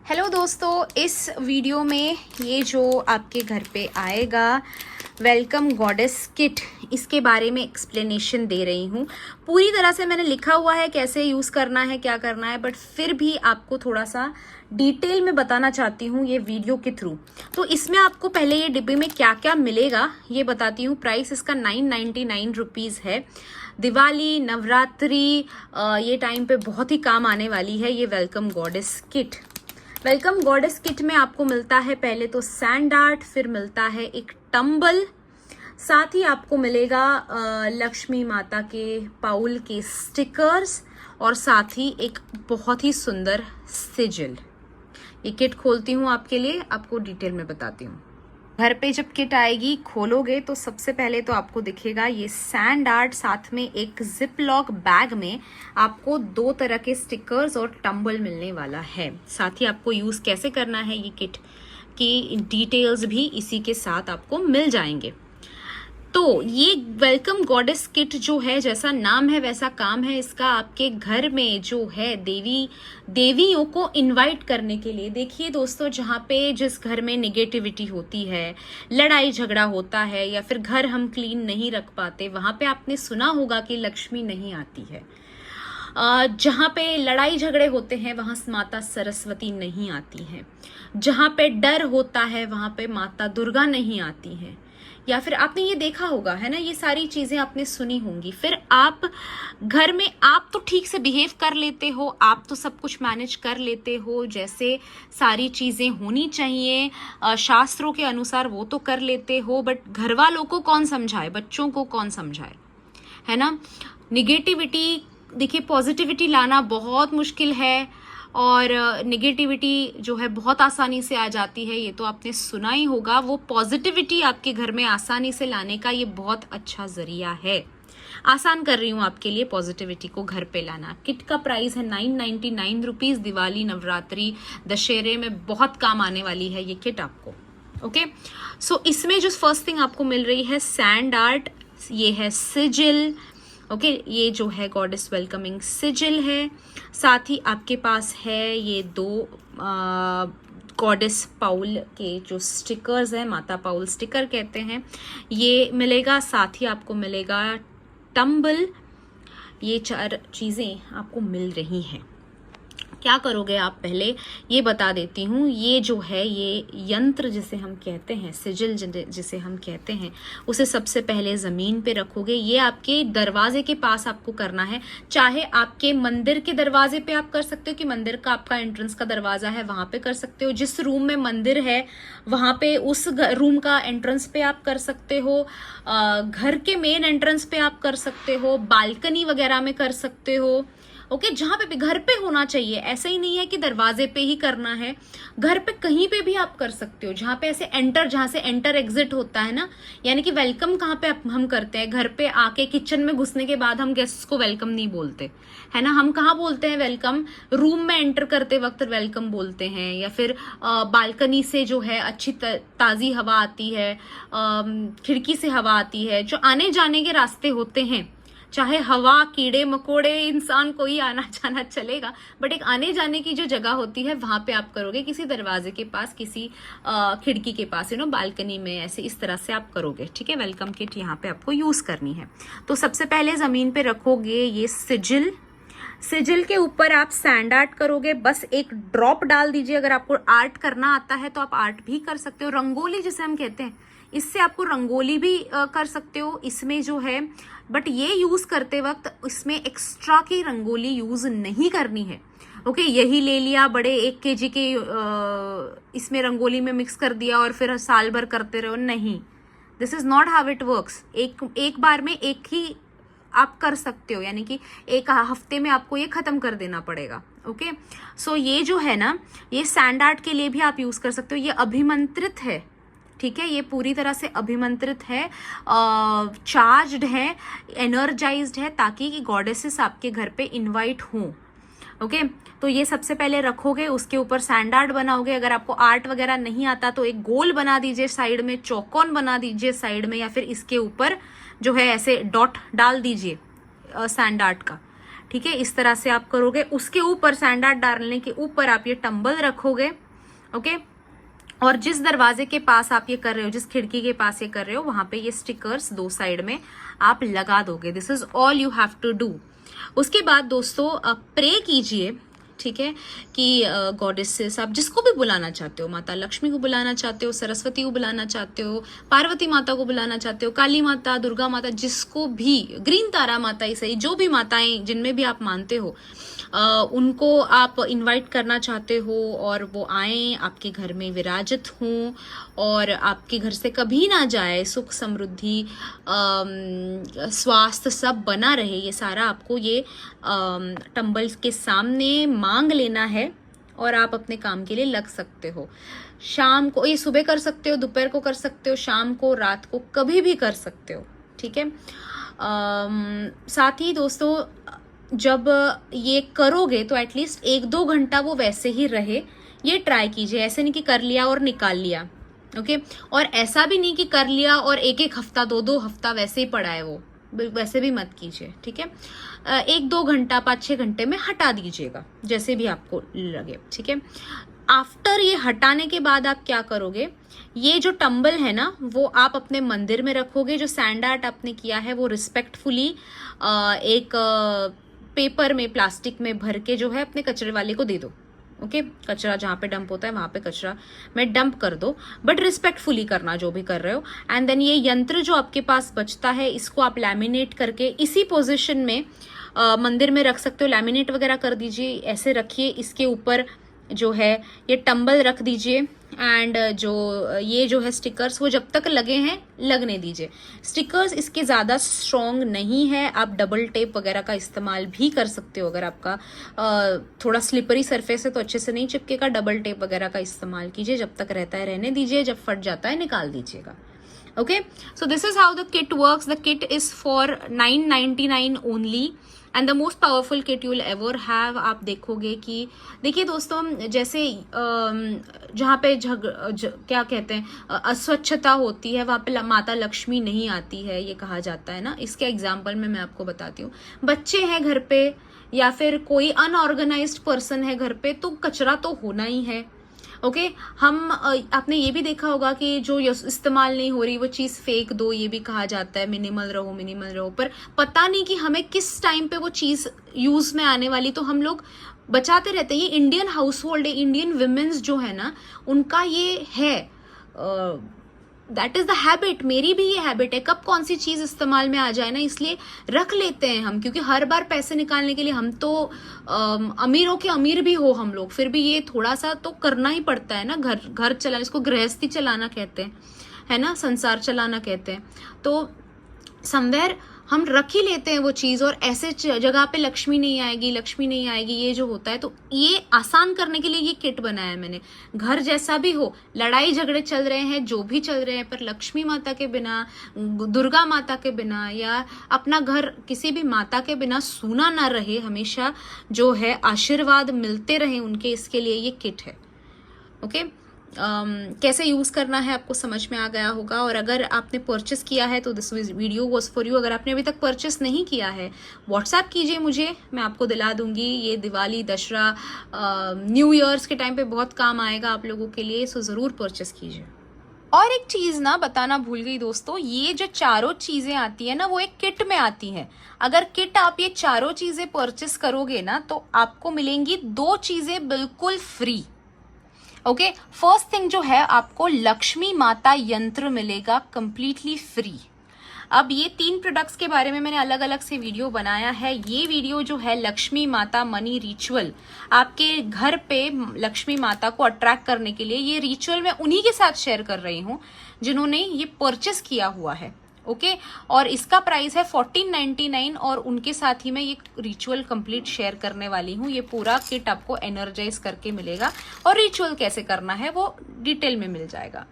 Hello दोस्तों, इस video में ये जो आपके घर पे आएगा वेलकम गॉडेस किट, इसके बारे में एक्सप्लेनेशन दे रही हूँ। पूरी तरह से मैंने लिखा हुआ है कैसे यूज़ करना है, क्या करना है, बट फिर भी आपको थोड़ा सा डिटेल में बताना चाहती हूँ ये वीडियो के थ्रू। तो इसमें आपको पहले ये डिब्बे में क्या क्या मिलेगा ये बताती हूँ। प्राइस इसका 999 रुपीज़ है। दिवाली, नवरात्रि ये टाइम पे बहुत ही काम आने वाली है ये welcome goddess kit. Welcome goddess kit में आपको मिलता है पहले तो सैंड आर्ट, फिर मिलता है एक टंबल, साथ ही आपको मिलेगा लक्ष्मी माता के पाउल के स्टिकर्स और साथ ही एक बहुत ही सुंदर सिजिल। ये किट खोलती हूँ आपके लिए, आपको डिटेल में बताती हूँ। घर पे जब किट आएगी खोलोगे तो सबसे पहले तो आपको दिखेगा ये सैंड आर्ट, साथ में एक जिप लॉक बैग में आपको 2 तरह के स्टिकर्स और टंबल मिलने वाला है। साथ ही आपको यूज़ कैसे करना है ये किट की डिटेल्स भी इसी के साथ आपको मिल जाएंगे। तो ये वेलकम गॉडेस किट जो है, जैसा नाम है वैसा काम है इसका। आपके घर में जो है देवियों को इनवाइट करने के लिए। देखिए दोस्तों, जहाँ पे जिस घर में नेगेटिविटी होती है, लड़ाई झगड़ा होता है या फिर घर हम क्लीन नहीं रख पाते, वहाँ पे आपने सुना होगा कि लक्ष्मी नहीं आती है। जहाँ पे लड़ाई झगड़े होते हैं वहाँ माता सरस्वती नहीं आती है। जहाँ पे डर होता है वहाँ पे माता दुर्गा नहीं आती है। या फिर आपने ये देखा होगा, है ना, ये सारी चीजें आपने सुनी होंगी। फिर आप घर में आप तो ठीक से बिहेव कर लेते हो, आप तो सब कुछ मैनेज कर लेते हो जैसे सारी चीजें होनी चाहिए शास्त्रों के अनुसार, वो तो कर लेते हो, बट घर वालों को कौन समझाए, बच्चों को कौन समझाए, है ना। निगेटिविटी, देखिए पॉजिटिविटी लाना बहुत मुश्किल है और नेगेटिविटी जो है बहुत आसानी से आ जाती है, ये तो आपने सुना ही होगा। वो पॉजिटिविटी आपके घर में आसानी से लाने का ये बहुत अच्छा जरिया है। आसान कर रही हूँ आपके लिए पॉजिटिविटी को घर पे लाना। किट का प्राइस है 999 रुपीज़। दिवाली, नवरात्रि, दशहरे में बहुत काम आने वाली है ये किट आपको। ओके, सो इसमें जो फर्स्ट थिंग आपको मिल रही है सैंड आर्ट, ये है सिजिल। ओके, ये जो है गॉडेस वेलकमिंग सिजिल है। साथ ही आपके पास है ये 2 गॉडेस पाउल के जो स्टिकर्स हैं, माता पाउल स्टिकर कहते हैं, ये मिलेगा। साथ ही आपको मिलेगा टंबल। ये 4 चीज़ें आपको मिल रही हैं। क्या करोगे आप, पहले ये बता देती हूँ। ये जो है ये यंत्र जिसे हम कहते हैं, सिजिल जिसे हम कहते हैं, उसे सबसे पहले ज़मीन पे रखोगे। ये आपके दरवाजे के पास आपको करना है। चाहे आपके मंदिर के दरवाजे पे आप कर सकते हो कि मंदिर का आपका एंट्रेंस का दरवाजा है वहाँ पे कर सकते हो। जिस रूम में मंदिर है वहाँ पे उस रूम का एंट्रेंस पे आप कर सकते हो। घर के मेन एंट्रेंस पे आप कर सकते हो। बालकनी वगैरह में कर सकते हो। ओके, जहां पे भी घर पे होना चाहिए, ऐसा ही नहीं है कि दरवाजे पे ही करना है, घर पे कहीं पे भी आप कर सकते हो। जहां पे ऐसे जहां से एंटर एग्जिट होता है ना, यानी कि वेलकम कहाँ पे हम करते हैं, घर पे आके किचन में घुसने के बाद हम गेस्ट्स को वेलकम नहीं बोलते, है ना। हम कहाँ बोलते हैं वेलकम, रूम में एंटर करते वक्त वेलकम बोलते हैं, या फिर बालकनी से जो है अच्छी ताजी हवा आती है, खिड़की से हवा आती है, जो आने जाने के रास्ते होते हैं, चाहे हवा, कीड़े मकोड़े, इंसान कोई आना जाना चलेगा, बट एक आने जाने की जो जगह होती है वहां पे आप करोगे। किसी दरवाजे के पास, किसी खिड़की के पास, बालकनी में, ऐसे इस तरह से आप करोगे। ठीक है, वेलकम किट यहाँ पे आपको यूज करनी है। तो सबसे पहले जमीन पे रखोगे ये सिजिल। सिजिल के ऊपर आप सैंड आर्ट करोगे, बस एक ड्रॉप डाल दीजिए। अगर आपको आर्ट करना आता है तो आप आर्ट भी कर सकते हो। रंगोली जिसे हम कहते हैं, इससे आपको रंगोली भी कर सकते हो इसमें जो है, बट ये यूज करते वक्त इसमें एक्स्ट्रा की रंगोली यूज नहीं करनी है। ओके, यही ले लिया बड़े 1 kg के इसमें रंगोली में मिक्स कर दिया और फिर साल भर करते रहो, नहीं, this is not how it works. एक बार में एक ही आप कर सकते हो, यानी कि एक हफ्ते में आपको ये खत्म कर देना पड़ेगा। ओके, सो ये जो है ना, ये सैंड आर्ट के लिए भी आप यूज कर सकते हो। ये अभिमंत्रित है, ठीक है, ये पूरी तरह से अभिमंत्रित है, चार्ज्ड है, एनर्जाइज्ड है, ताकि गॉडेसेस आपके घर पे इनवाइट हों। ओके, तो ये सबसे पहले रखोगे, उसके ऊपर सैंड आर्ट बनाओगे। अगर आपको आर्ट वगैरह नहीं आता तो एक गोल बना दीजिए साइड में, चौकोन बना दीजिए साइड में, या फिर इसके ऊपर जो है ऐसे डॉट डाल दीजिए सैंड आर्ट का। ठीक है, इस तरह से आप करोगे। उसके ऊपर सैंड आर्ट डालने के ऊपर आप ये टंबल रखोगे, ओके। और जिस दरवाजे के पास आप ये कर रहे हो, जिस खिड़की के पास ये कर रहे हो, वहां पे ये स्टिकर्स 2 साइड में आप लगा दोगे। This is all you have to do. उसके बाद दोस्तों प्रे कीजिए, ठीक है, कि गॉडेसेस आप जिसको भी बुलाना चाहते हो, माता लक्ष्मी को बुलाना चाहते हो, सरस्वती को बुलाना चाहते हो, पार्वती माता को बुलाना चाहते हो, काली माता, दुर्गा माता, जिसको भी, ग्रीन तारा माता ही सही, जो भी माताएं जिनमें भी आप मानते हो, उनको आप इनवाइट करना चाहते हो और वो आए, आपके घर में विराजित हों और आपके घर से कभी ना जाए, सुख समृद्धि स्वास्थ्य सब बना रहे, ये सारा आपको ये टंबल के सामने मांग लेना है और आप अपने काम के लिए लग सकते हो। शाम को, ये सुबह कर सकते हो, दोपहर को कर सकते हो, शाम को, रात को, कभी भी कर सकते हो, ठीक है। साथ ही दोस्तों जब ये करोगे तो एटलीस्ट 1-2 घंटा वो वैसे ही रहे, ये ट्राई कीजिए। ऐसे नहीं कि कर लिया और निकाल लिया, ओके। और ऐसा भी नहीं कि कर लिया और 1-1 हफ्ता, 2-2 हफ्ता वैसे ही पड़ा है, वो वैसे भी मत कीजिए, ठीक है। 1-2 घंटा, 5-6 घंटे में हटा दीजिएगा, जैसे भी आपको लगे, ठीक है। आफ्टर ये हटाने के बाद आप क्या करोगे, ये जो टंबल है ना, वो आप अपने मंदिर में रखोगे। जो सैंड आर्ट आपने किया है वो रिस्पेक्टफुली एक पेपर में, प्लास्टिक में भर के जो है अपने कचरे वाले को दे दो, ओके। कचरा जहाँ पे डंप होता है वहां पे कचरा में डंप कर दो, बट रिस्पेक्टफुली करना जो भी कर रहे हो। एंड देन ये यंत्र जो आपके पास बचता है, इसको आप लैमिनेट करके इसी पोजीशन में मंदिर में रख सकते हो। लैमिनेट वगैरह कर दीजिए, ऐसे रखिए, इसके ऊपर जो है ये टंबल रख दीजिए। एंड जो ये जो है स्टिकर्स, वो जब तक लगे हैं लगने दीजिए। स्टिकर्स इसके ज़्यादा स्ट्रॉन्ग नहीं है, आप डबल टेप वगैरह का इस्तेमाल भी कर सकते हो। अगर आपका थोड़ा स्लिपरी सरफेस है तो अच्छे से नहीं चिपकेगा, डबल टेप वगैरह का इस्तेमाल कीजिए। जब तक रहता है रहने दीजिए, जब फट जाता है निकाल दीजिएगा, okay. So this is how the kit works. The kit is for 999 only and the most powerful kit you will ever have. आप देखोगे कि, देखिए दोस्तों, जैसे जहाँ पे क्या कहते हैं, अस्वच्छता होती है, वहाँ पे माता लक्ष्मी नहीं आती है, ये कहा जाता है ना। इसके एग्जाम्पल में मैं आपको बताती हूँ। बच्चे हैं घर पे या फिर कोई अनऑर्गेनाइज्ड पर्सन है घर पे, तो कचरा तो होना ही है, ओके। हम आपने ये भी देखा होगा कि जो इस्तेमाल नहीं हो रही वो चीज फेंक दो, ये भी कहा जाता है, मिनिमल रहो, मिनिमल रहो। पर पता नहीं कि हमें किस टाइम पे वो चीज यूज में आने वाली, तो हम लोग बचाते रहते हैं। ये इंडियन हाउस होल्ड है, इंडियन विमेन्स जो है ना, उनका ये है, दैट इज द हैबिट। मेरी भी ये हैबिट है, कब कौन सी चीज इस्तेमाल में आ जाए ना, इसलिए रख लेते हैं हम। क्योंकि हर बार पैसे निकालने के लिए, हम तो अमीरों के अमीर भी हो हम लोग, फिर भी ये थोड़ा सा तो करना ही पड़ता है ना। घर चलाना, इसको गृहस्थी चलाना कहते हैं, है ना, संसार चलाना कहते हैं। तो समवेयर हम रख ही लेते हैं वो चीज, और ऐसे जगह पे लक्ष्मी नहीं आएगी, लक्ष्मी नहीं आएगी, ये जो होता है। तो ये आसान करने के लिए ये किट बनाया है मैंने। घर जैसा भी हो, लड़ाई झगड़े चल रहे हैं, जो भी चल रहे हैं, पर लक्ष्मी माता के बिना, दुर्गा माता के बिना, या अपना घर किसी भी माता के बिना सूना ना रहे, हमेशा जो है आशीर्वाद मिलते रहे उनके, इसके लिए ये किट है, ओके। कैसे यूज करना है आपको समझ में आ गया होगा। और अगर आपने परचेस किया है तो this video was for you. अगर आपने अभी तक परचेस नहीं किया है, व्हाट्सएप कीजिए मुझे, मैं आपको दिला दूंगी। ये दिवाली, दशहरा, न्यू ईयर्स के टाइम पे बहुत काम आएगा आप लोगों के लिए, सो जरूर परचेस कीजिए। और एक चीज ना बताना भूल गई दोस्तों, ये जो चारों चीजें आती है ना, वो एक किट में आती हैं। अगर किट आप ये चारों चीजें परचेस करोगे ना, तो आपको मिलेंगी 2 चीजें बिल्कुल फ्री, ओके। फर्स्ट थिंग जो है, आपको लक्ष्मी माता यंत्र मिलेगा कंप्लीटली फ्री। अब ये 3 प्रोडक्ट्स के बारे में मैंने अलग अलग से वीडियो बनाया है। ये वीडियो जो है लक्ष्मी माता मनी रिचुअल, आपके घर पे लक्ष्मी माता को अट्रैक्ट करने के लिए, ये रिचुअल मैं उन्हीं के साथ शेयर कर रही हूँ जिन्होंने ये परचेस किया हुआ है, ओके। और इसका प्राइस है 1499 और उनके साथ ही मैं ये रिचुअल कंप्लीट शेयर करने वाली हूँ। ये पूरा किट आपको एनर्जाइज करके मिलेगा और रिचुअल कैसे करना है वो डिटेल में मिल जाएगा।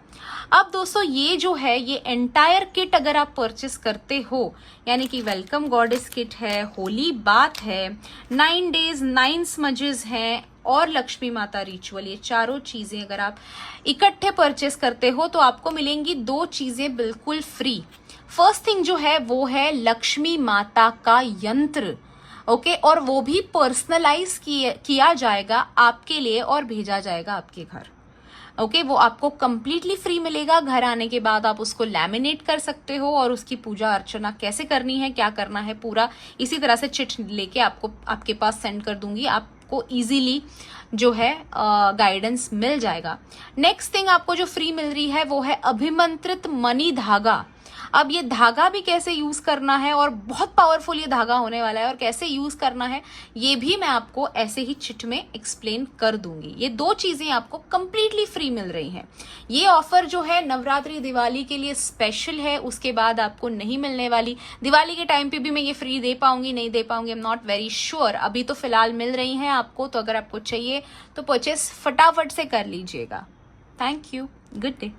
अब दोस्तों ये जो है, ये एंटायर किट अगर आप परचेस करते हो, यानी कि वेलकम गॉडेस किट है, होली बाथ है, 9 डेज 9 स्मजेस हैं और लक्ष्मी माता रिचुअल, ये चारों चीजें अगर आप इकट्ठे परचेस करते हो तो आपको मिलेंगी 2 चीजें बिल्कुल फ्री। फर्स्ट थिंग जो है वो है लक्ष्मी माता का यंत्र। ओके, और वो भी पर्सनलाइज किया जाएगा आपके लिए और भेजा जाएगा आपके घर। ओके, वो आपको कंप्लीटली फ्री मिलेगा। घर आने के बाद आप उसको लैमिनेट कर सकते हो और उसकी पूजा अर्चना कैसे करनी है, क्या करना है, पूरा इसी तरह से चिट लेके आपको आपके पास सेंड कर दूंगी। आपको इजीली जो है गाइडेंस मिल जाएगा। नेक्स्ट थिंग आपको जो फ्री मिल रही है वो है अभिमंत्रित मणि धागा। अब ये धागा भी कैसे यूज करना है, और बहुत पावरफुल ये धागा होने वाला है, और कैसे यूज करना है ये भी मैं आपको ऐसे ही चिट में एक्सप्लेन कर दूंगी। ये 2 चीजें आपको कंप्लीटली फ्री मिल रही हैं। ये ऑफर जो है नवरात्रि दिवाली के लिए स्पेशल है, उसके बाद आपको नहीं मिलने वाली। दिवाली के टाइम पे भी मैं ये फ्री दे पाऊंगी नहीं दे पाऊंगी, I am not very sure. अभी तो फिलहाल मिल रही हैं आपको, तो अगर आपको चाहिए तो परचेस फटाफट से कर लीजिएगा। Thank you, good day.